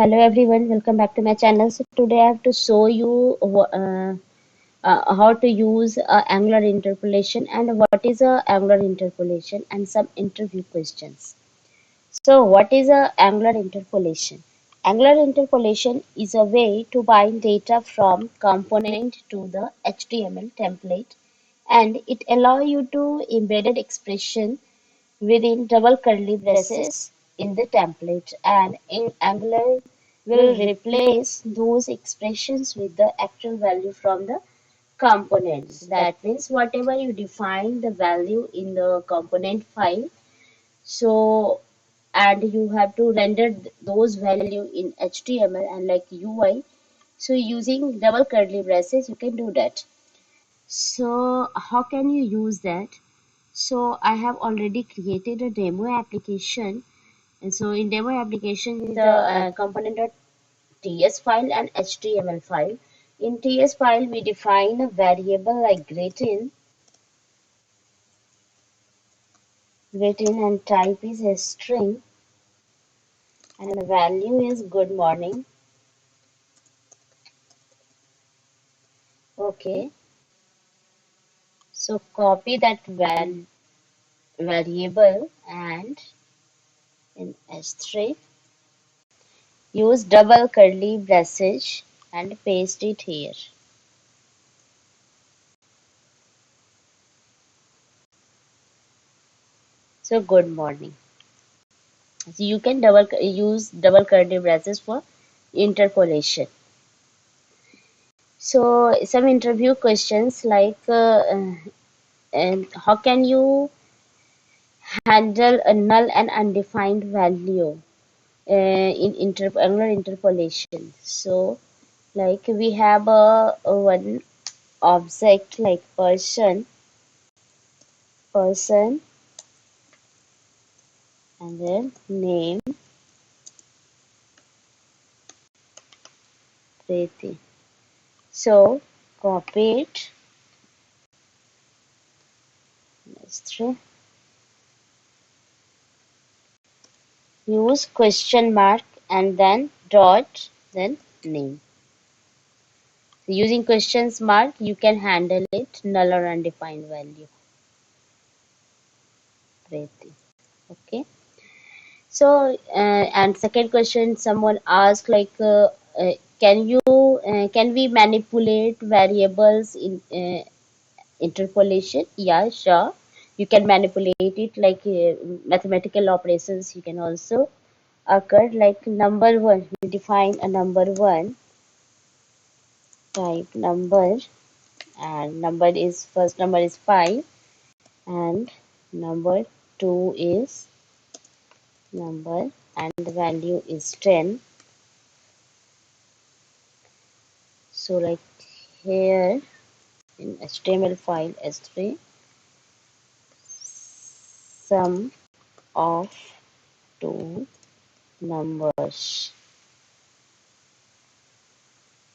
Hello everyone, welcome back to my channel. So today I have to show you how to use angular interpolation and what is a angular interpolation and some interview questions. So what is a angular interpolation? Angular interpolation is a way to bind data from component to the HTML template, and it allows you to embedded expression within double curly braces in the template, and in Angular will replace those expressions with the actual value from the components. That means whatever you define the value in the component file, so and you have to render those value in HTML and like UI. So using double curly braces, you can do that. So how can you use that? So I have already created a demo application. And so in demo application is the component.ts file and HTML file. In TS file, we define a variable like greeting and type is a string, and the value is good morning. Okay, so copy that variable and in S3 use double curly braces and paste it here. So good morning. So you can use double curly braces for interpolation. So some interview questions like and how can you handle a null and undefined value in angular interpolation? So like we have a one object like person and then name Preeti. So copy it. That's true. Use question mark and then dot, then name. So using questions mark, you can handle it null or undefined value. Preeti. Okay. So and second question, someone asked like, can we manipulate variables in interpolation? Yeah, sure. You can manipulate it like mathematical operations. You can also occur like number one. We define a number one, type number, and first number is 5, and number 2 is number, and the value is 10. So like here in HTML file S3, sum of two numbers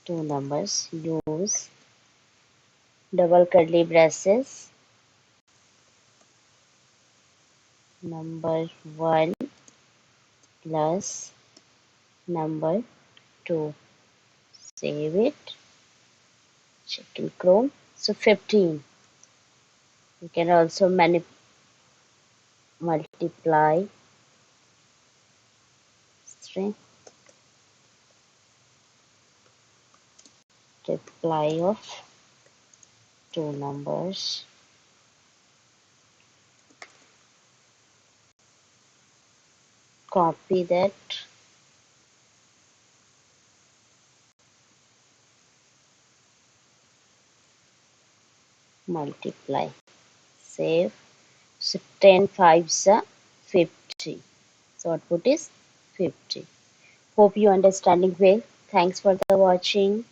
use double curly braces, number 1 plus number 2. Save it, check in Chrome. So 15. You can also multiply string multiply of two numbers. Copy that, multiply, save. So 10 5s are 50. So output is 50. Hope you understanding well. Thanks for the watching.